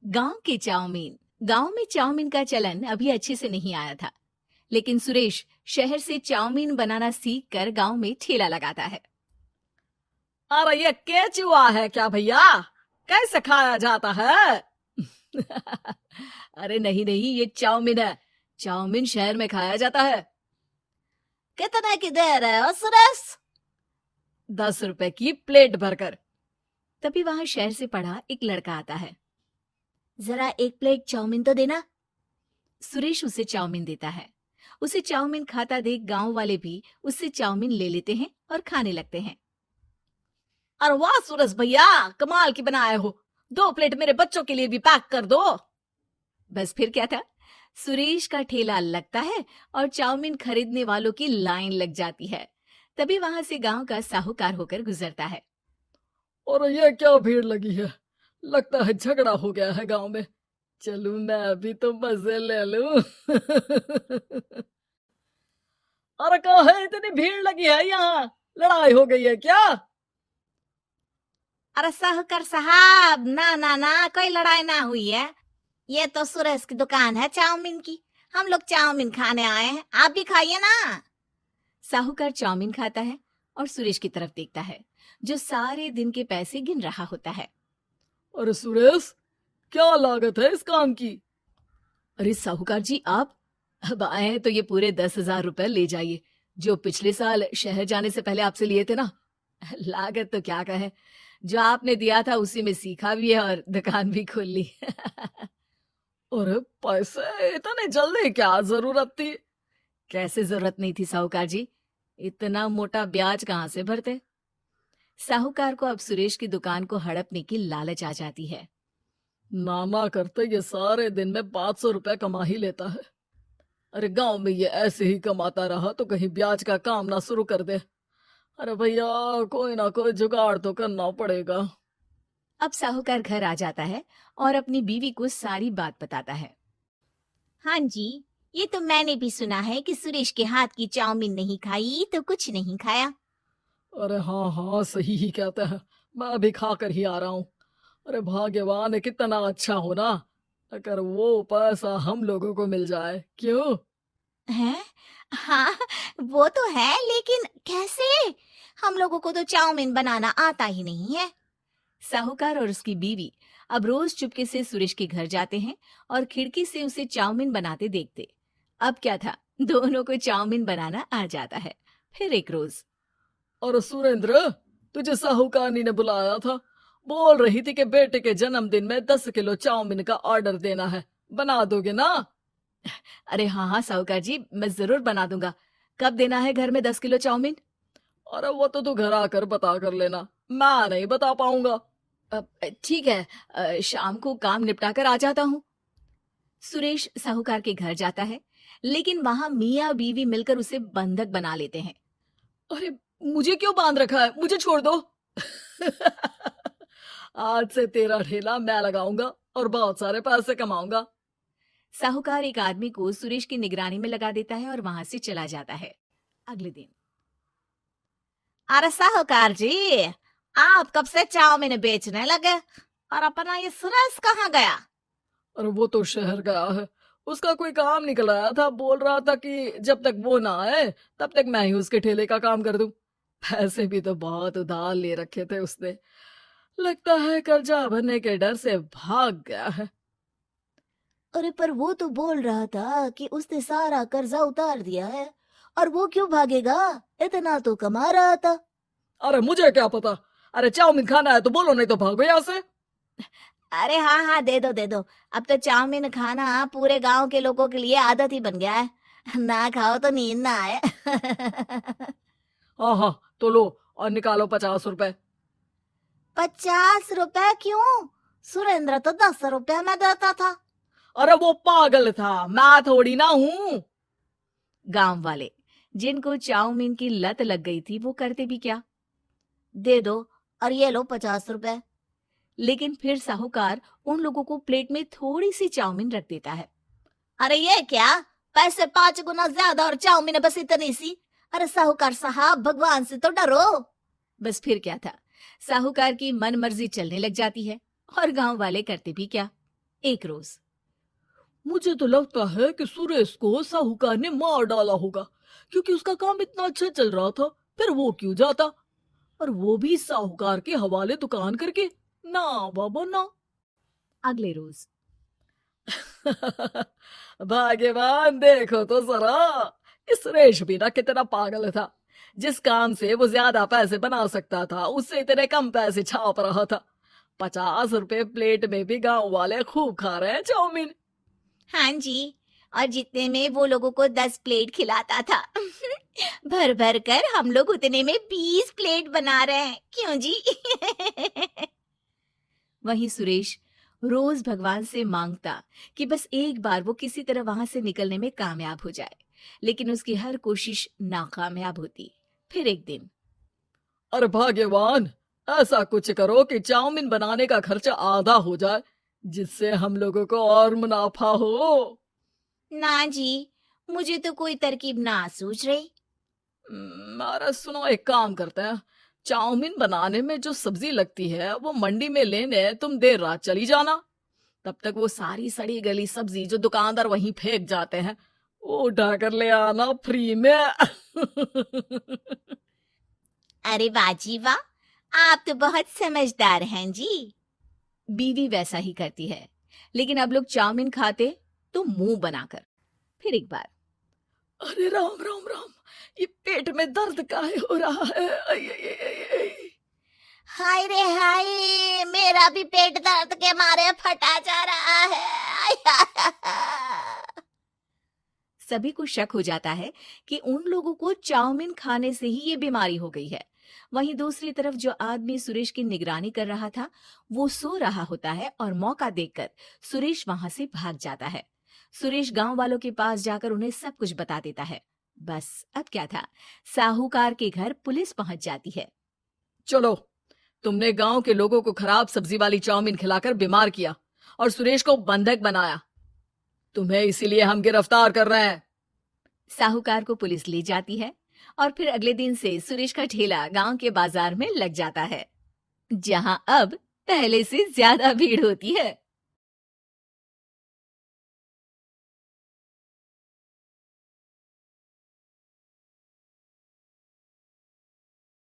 गांव के चाउमीन। गांव में चाउमीन का चलन अभी अच्छे से नहीं आया था, लेकिन सुरेश शहर से चाउमीन बनाना सीख कर गांव में ठेला लगाता है। अरे ये केचुआ है क्या भैया? कैसे खाया जाता है? अरे नहीं नहीं, ये चाउमीन है। चाउमीन शहर में खाया जाता है। कितने की दे रहे हो सुरेश? 10 रुपए की प्लेट भरकर। तभी वहां शहर से पढ़ा एक लड़का आता है। जरा एक प्लेट चाउमीन तो देना। सुरेश उसे चाउमीन देता है। उसे चाउमीन खाता देख गांव वाले भी उससे चाउमीन ले लेते हैं और खाने लगते हैं। अरे वाह सुरेश भैया, कमाल की बनाए हो। 2 प्लेट मेरे बच्चों के लिए भी पैक कर दो। बस फिर क्या था, सुरेश का ठेला लगता है और चाउमीन खरीदने वालों की लाइन लग जाती है। तभी वहां से गांव का साहूकार होकर गुजरता है। और ये क्या भीड़ लगी है? लगता है झगड़ा हो गया है गांव में। चलूं मैं अभी तो मजे ले लूं। अरे कहाँ है, इतनी भीड़ लगी है यहाँ? लड़ाई हो गई है क्या? अरे साहूकार साहब, ना ना ना, कोई लड़ाई ना हुई है। ये तो सुरेश की दुकान है चाउमीन की। हम लोग चाउमीन खाने आए हैं, आप भी खाइए ना। साहूकार चाउमीन खाता है और सुरेश की तरफ देखता है, जो सारे दिन के पैसे गिन रहा होता है। अरे सुरेश, क्या लागत है इस काम की? अरे साहूकार जी, आप अब आए हैं तो ये पूरे 10,000 रुपए ले जाइए, जो पिछले साल शहर जाने से पहले आपसे लिए थे ना। लागत तो क्या कहे, जो आपने दिया था उसी में सीखा भी है और दुकान भी खोल ली। अरे पैसे इतने जल्दी क्या जरूरत थी? कैसे जरूरत नहीं थी साहूकार जी, इतना मोटा ब्याज कहाँ से भरते। साहूकार को अब सुरेश की दुकान को हड़पने की लालच आ जाती है। नाना करते ये सारे दिन में 500 रुपए कमा ही लेता है। अरे गांव में ये ऐसे ही कमाता रहा तो कहीं ब्याज का काम ना शुरू कर दे। अरे भैया, कोई ना कोई जुगाड़ तो करना पड़ेगा। अब साहूकार घर आ जाता है और अपनी बीवी को सारी बात बताता है। हाँ जी, ये तो मैंने भी सुना है कि सुरेश के हाथ की चाउमीन नहीं खाई तो कुछ नहीं खाया। अरे हाँ हाँ, सही ही कहते हैं। मैं भी खा कर ही आ रहा हूँ। अरे भाग्यवान है, कितना अच्छा हो ना अगर वो पैसा हम लोगों को मिल जाए। क्यों? हैं? हाँ, वो तो है, लेकिन कैसे? हम लोगों को तो चाउमीन बनाना आता ही नहीं है। साहूकार और उसकी बीवी अब रोज चुपके से सुरेश के घर जाते हैं और खिड़की से उसे चाउमीन बनाते देखते। अब क्या था, दोनों को चाउमीन बनाना आ जाता है। फिर एक रोज, और सुरेंद्र, तुझे साहूकारनी ने बुलाया था। बोल रही थी कि बेटे के जन्मदिन में 10 किलो चाउमीन का ऑर्डर देना है। बना दोगे ना? अरे हाँ हाँ साहूकार जी, मैं जरूर बना दूंगा। कब देना है घर में 10 किलो चाउमीन? अरे वो तो तू घर आकर बता कर लेना, मैं नहीं बता पाऊंगा। ठीक है, शाम को काम निपटा कर आ जाता हूँ। सुरेश साहूकार के घर जाता है, लेकिन वहां मियाँ बीवी मिलकर उसे बंधक बना लेते हैं। अरे मुझे क्यों बांध रखा है? मुझे छोड़ दो। आज से तेरा ठेला मैं लगाऊंगा और बहुत सारे पैसे कमाऊंगा। साहूकार एक आदमी को सुरेश की निगरानी में लगा देता है और वहां से चला जाता है। अगले दिन, अरे साहूकार जी, आप कब से चाउमीन बेचने लगे? और अपना ये सुरेश कहाँ गया? और वो तो शहर गया है। उसका कोई काम निकल आया था, बोल रहा था कि जब तक वो ना आए तब तक मैं ही उसके ठेले का काम कर दूं। पैसे भी तो बहुत उधार ले रखे थे उसने। लगता है कर्जा भरने के डर से भाग गया है। अरे पर वो तो बोल रहा था कि उसने सारा कर्जा उतार दिया है। और वो क्यों भागेगा? इतना तो कमा रहा था। अरे मुझे क्या पता। अरे चाउमीन खाना है तो बोलो, नहीं तो भागो यहाँ से। अरे हाँ हाँ, दे दो दे दो। अब तो चाउमीन खाना पूरे गांव के लोगों के लिए आदत ही बन गया है। ना खाओ तो नींद ना आए। हाँ हाँ, तो लो और निकालो 50 रुपए। 50 रुपए क्यों? सुरेंद्र तो 10 रुपए में देता था। अरे वो पागल था, मैं थोड़ी ना हूँ। गांव वाले, जिनको चाउमीन की लत लग गई थी, वो करते भी क्या, दे दो और ये लो 50 रुपए। लेकिन फिर साहूकार उन लोगों को प्लेट में थोड़ी सी चाउमीन रख देता है। अरे ये क्या? पैसे 5 गुना ज्यादा और चाउमीन बस इतनी सी। अरे साहूकार साहब, भगवान से तो डरो। बस फिर क्या था, साहूकार की मन मर्जी चलने लग जाती है और गांव वाले करते भी क्या। एक रोज मुझे तो लगता है कि सुरेश को साहूकार ने मार डाला होगा, क्योंकि उसका काम इतना अच्छा चल रहा था, फिर वो क्यों जाता, और वो भी साहूकार के हवाले दुकान करके। ना बाबा ना। अगले रोज भाग्यवान, देखो तो जरा, इस सुरेश भी ना कितना पागल था। जिस काम से वो ज्यादा पैसे बना सकता था, उससे इतने कम पैसे छाप रहा था। 50 रुपए प्लेट में भी गांव वाले खूब खा रहे हैं चाउमीन। हाँ जी, और जितने में वो लोगों को 10 प्लेट खिलाता था भर भर कर हम लोग उतने में 20 प्लेट बना रहे हैं, क्यों जी? वहीं सुरेश रोज भगवान से मांगता कि बस एक बार वो किसी तरह वहां से निकलने में कामयाब हो जाए, लेकिन उसकी हर कोशिश नाकामयाब होती। फिर एक दिन अरे भाग्यवान, ऐसा कुछ करो कि चाउमीन बनाने का खर्चा आधा हो जाए, जिससे हम लोगों को और मुनाफा हो। ना जी, मुझे तो कोई तरकीब ना सूझ रही। अरे सुनो, एक काम करते हैं। चाउमीन बनाने में जो सब्जी लगती है वो मंडी में लेने तुम देर रात चली जाना। तब तक वो सारी सड़ी गली सब्जी जो दुकानदार वहीं फेंक जाते हैं, वो उठा कर ले आना फ्री में। अरे वाह जी वाह, आप तो बहुत समझदार हैं जी। बीवी वैसा ही करती है, लेकिन अब लोग चाउमीन खाते तो मुंह बनाकर। फिर एक बार अरे राम राम राम, ये पेट में दर्द काहे हो रहा है? आई, आई, आई, आई, आई। हाय रे हाय, मेरा भी पेट दर्द के मारे फटा जा रहा है। सभी को शक हो जाता है कि उन लोगों को चाउमीन खाने से ही ये बीमारी हो गई है। वहीं दूसरी तरफ जो आदमी सुरेश की निगरानी कर रहा था, वो सो रहा होता है और मौका देखकर सुरेश वहां से भाग जाता है। सुरेश गांव वालों के पास जाकर उन्हें सब कुछ बता देता है। बस अब क्या था, साहूकार के घर पुलिस पहुंच जाती है। चलो, तुमने गांव के लोगों को खराब सब्जी वाली चाउमीन खिलाकर बीमार किया और सुरेश को बंधक बनाया। तुम्हें इसीलिए हम गिरफ्तार कर रहे हैं। साहूकार को पुलिस ले जाती है और फिर अगले दिन से सुरेश का ठेला गांव के बाजार में लग जाता है, जहां अब पहले से ज्यादा भीड़ होती है।